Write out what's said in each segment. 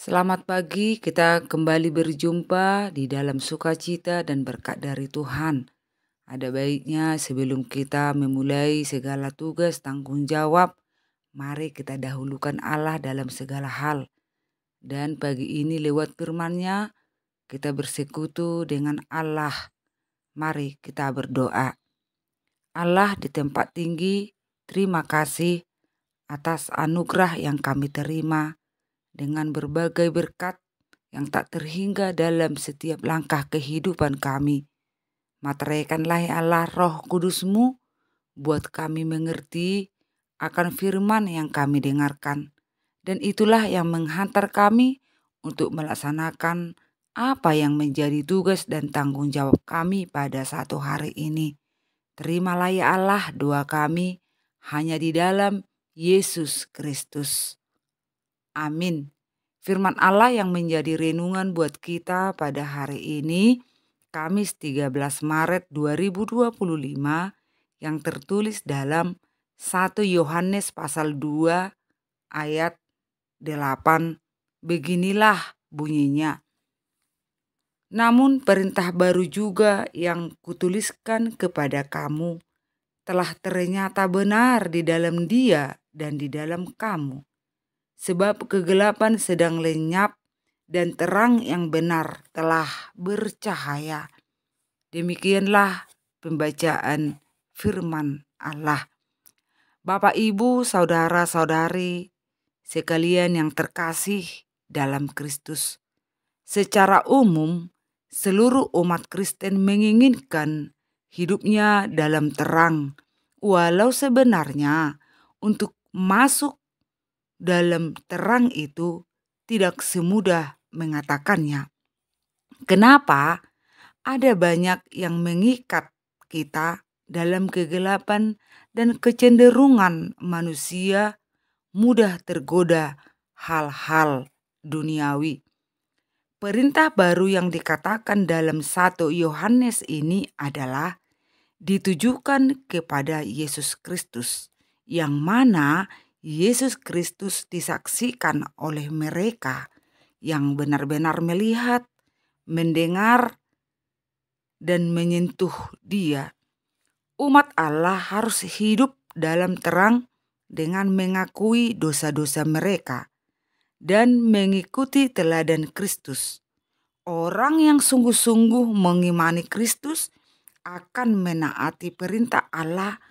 Selamat pagi, kita kembali berjumpa di dalam sukacita dan berkat dari Tuhan. Ada baiknya sebelum kita memulai segala tugas tanggung jawab, mari kita dahulukan Allah dalam segala hal. Dan pagi ini lewat firman-Nya, kita bersekutu dengan Allah. Mari kita berdoa. Allah di tempat tinggi, terima kasih atas anugerah yang kami terima dengan berbagai berkat yang tak terhingga dalam setiap langkah kehidupan kami. Materaikanlah ya Allah Roh Kudus-Mu buat kami mengerti akan firman yang kami dengarkan. Dan itulah yang menghantar kami untuk melaksanakan apa yang menjadi tugas dan tanggung jawab kami pada satu hari ini. Terimalah ya Allah doa kami hanya di dalam Yesus Kristus. Amin. Firman Allah yang menjadi renungan buat kita pada hari ini, Kamis 13 Maret 2025, yang tertulis dalam 1 Yohanes pasal 2 ayat 8. Beginilah bunyinya. Namun perintah baru juga yang kutuliskan kepada kamu telah ternyata benar di dalam Dia dan di dalam kamu. Sebab kegelapan sedang lenyap dan terang yang benar telah bercahaya. Demikianlah pembacaan firman Allah. Bapak, Ibu, saudara-saudari sekalian yang terkasih dalam Kristus. Secara umum, seluruh umat Kristen menginginkan hidupnya dalam terang, walau sebenarnya untuk masuk dalam terang itu tidak semudah mengatakannya. Kenapa? Ada banyak yang mengikat kita dalam kegelapan dan kecenderungan manusia mudah tergoda hal-hal duniawi. Perintah baru yang dikatakan dalam 1 Yohanes ini adalah ditujukan kepada Yesus Kristus, yang mana Yesus Kristus disaksikan oleh mereka yang benar-benar melihat, mendengar, dan menyentuh Dia. Umat Allah harus hidup dalam terang dengan mengakui dosa-dosa mereka dan mengikuti teladan Kristus. Orang yang sungguh-sungguh mengimani Kristus akan menaati perintah Allah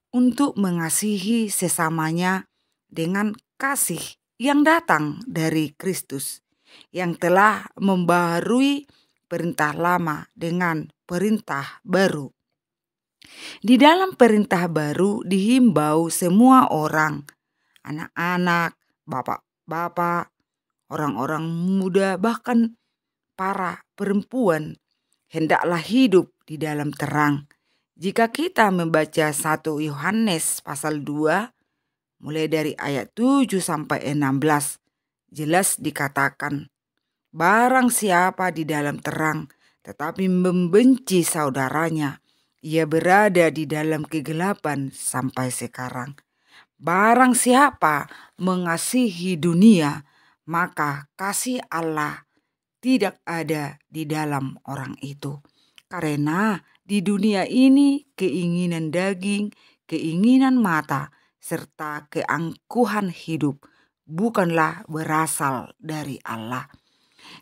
untuk mengasihi sesamanya dengan kasih yang datang dari Kristus, yang telah membaharui perintah lama dengan perintah baru. Di dalam perintah baru dihimbau semua orang, anak-anak, bapak-bapak, orang-orang muda, bahkan para perempuan, hendaklah hidup di dalam terang. Jika kita membaca 1 Yohanes pasal 2, mulai dari ayat 7 sampai 16, jelas dikatakan, barang siapa di dalam terang tetapi membenci saudaranya, ia berada di dalam kegelapan sampai sekarang. Barang siapa mengasihi dunia, maka kasih Allah tidak ada di dalam orang itu. Karena di dunia ini keinginan daging, keinginan mata, serta keangkuhan hidup bukanlah berasal dari Allah.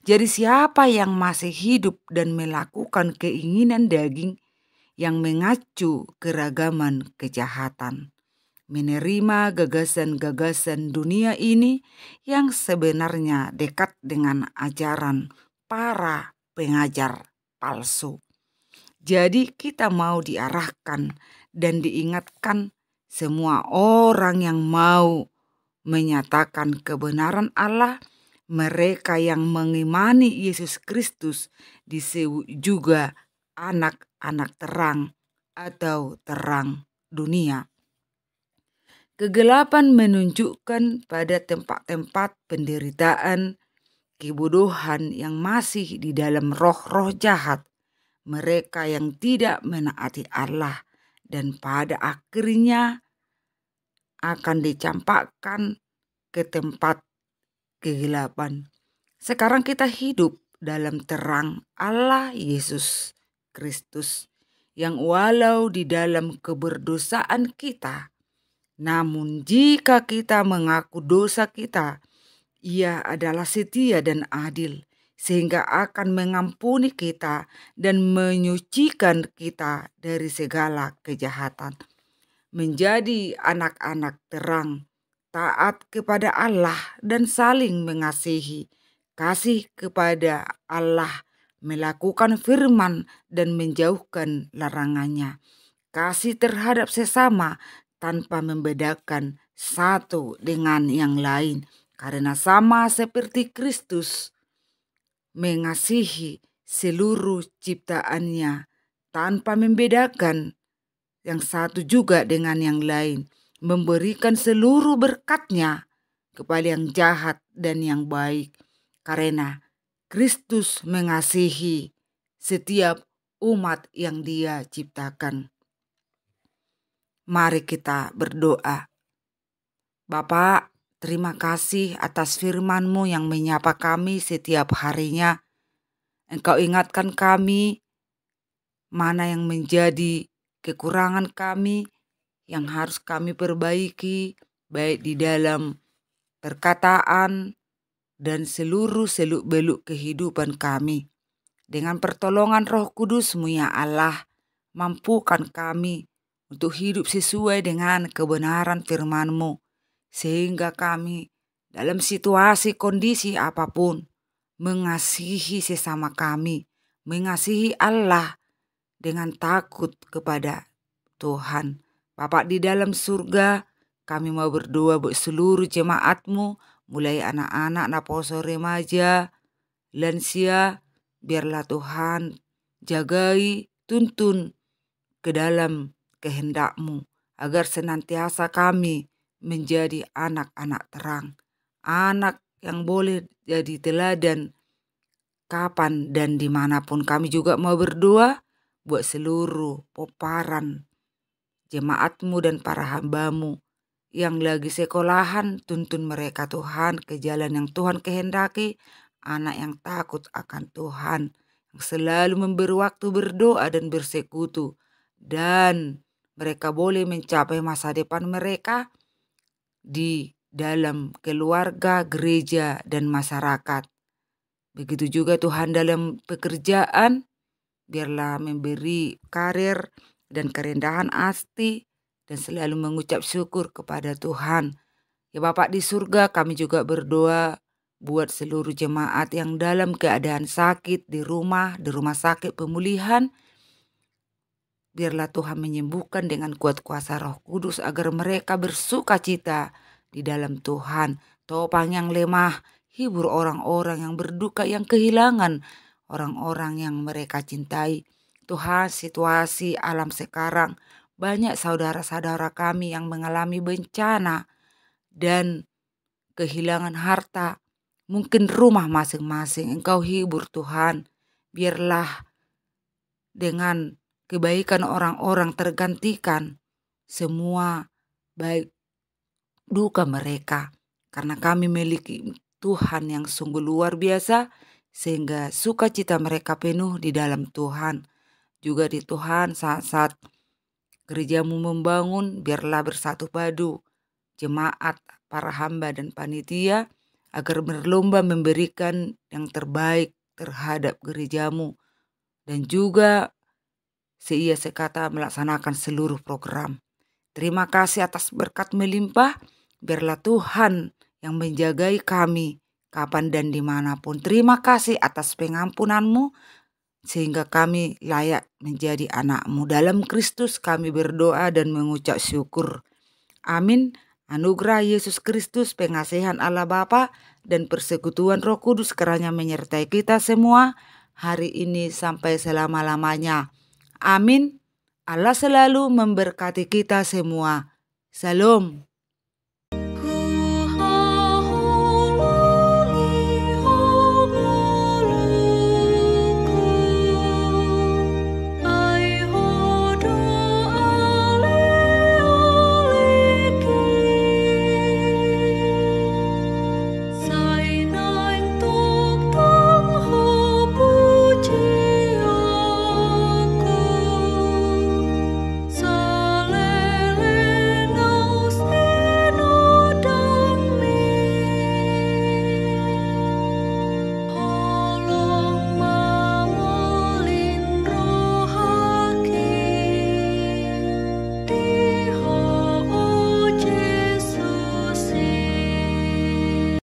Jadi siapa yang masih hidup dan melakukan keinginan daging yang mengacu keragaman kejahatan, menerima gagasan-gagasan dunia ini yang sebenarnya dekat dengan ajaran para pengajar palsu. Jadi kita mau diarahkan dan diingatkan semua orang yang mau menyatakan kebenaran Allah, mereka yang mengimani Yesus Kristus disebut juga anak-anak terang atau terang dunia. Kegelapan menunjukkan pada tempat-tempat penderitaan, kebodohan yang masih di dalam roh-roh jahat, mereka yang tidak menaati Allah, dan pada akhirnya akan dicampakkan ke tempat kegelapan. Sekarang kita hidup dalam terang Allah Yesus Kristus, yang walau di dalam keberdosaan kita, namun jika kita mengaku dosa kita, Ia adalah setia dan adil, sehingga akan mengampuni kita dan menyucikan kita dari segala kejahatan. Menjadi anak-anak terang, taat kepada Allah dan saling mengasihi, kasih kepada Allah, melakukan firman dan menjauhkan larangannya, kasih terhadap sesama tanpa membedakan satu dengan yang lain, karena sama seperti Kristus mengasihi seluruh ciptaannya tanpa membedakan yang satu juga dengan yang lain, memberikan seluruh berkatnya kepada yang jahat dan yang baik, karena Kristus mengasihi setiap umat yang Dia ciptakan. Mari kita berdoa. Bapa, terima kasih atas firman-Mu yang menyapa kami setiap harinya. Engkau ingatkan kami mana yang menjadi kekurangan kami, yang harus kami perbaiki, baik di dalam perkataan dan seluruh seluk-beluk kehidupan kami. Dengan pertolongan Roh Kudus-Mu ya Allah, mampukan kami untuk hidup sesuai dengan kebenaran firman-Mu, sehingga kami dalam situasi kondisi apapun mengasihi sesama kami, mengasihi Allah dengan takut kepada Tuhan. Bapa di dalam surga, kami mau berdoa buat seluruh jemaat-Mu, mulai anak-anak, naposo remaja, lansia, biarlah Tuhan jagai, tuntun ke dalam kehendak-Mu, agar senantiasa kami menjadi anak-anak terang, anak yang boleh jadi teladan kapan dan dimanapun. Kami juga mau berdoa buat seluruh peparan jemaat-Mu dan para hamba-Mu yang lagi sekolahan, tuntun mereka Tuhan ke jalan yang Tuhan kehendaki, anak yang takut akan Tuhan, yang selalu memberi waktu berdoa dan bersekutu, dan mereka boleh mencapai masa depan mereka di dalam keluarga, gereja, dan masyarakat. Begitu juga Tuhan dalam pekerjaan, biarlah memberi karir dan kerendahan hati dan selalu mengucap syukur kepada Tuhan. Ya Bapak di surga, kami juga berdoa buat seluruh jemaat yang dalam keadaan sakit di rumah sakit pemulihan. Biarlah Tuhan menyembuhkan dengan kuat kuasa Roh Kudus agar mereka bersuka cita di dalam Tuhan. Topang yang lemah, hibur orang-orang yang berduka, yang kehilangan orang-orang yang mereka cintai. Tuhan, situasi alam sekarang, banyak saudara-saudara kami yang mengalami bencana dan kehilangan harta, mungkin rumah masing-masing. Engkau hibur Tuhan, biarlah dengan kebaikan orang-orang tergantikan semua baik duka mereka, karena kami memiliki Tuhan yang sungguh luar biasa, sehingga sukacita mereka penuh di dalam Tuhan. Juga di Tuhan, saat-saat gereja-Mu membangun, biarlah bersatu padu jemaat, para hamba dan panitia, agar berlomba memberikan yang terbaik terhadap gereja-Mu, dan juga seia sekata melaksanakan seluruh program. Terima kasih atas berkat melimpah. Biarlah Tuhan yang menjagai kami kapan dan dimanapun. Terima kasih atas pengampunan-Mu, sehingga kami layak menjadi anak-Mu. Dalam Kristus kami berdoa dan mengucap syukur. Amin. Anugerah Yesus Kristus, pengasihan Allah Bapa, dan persekutuan Roh Kudus kiranya menyertai kita semua hari ini sampai selama-lamanya. Amin. Allah selalu memberkati kita semua. Salam.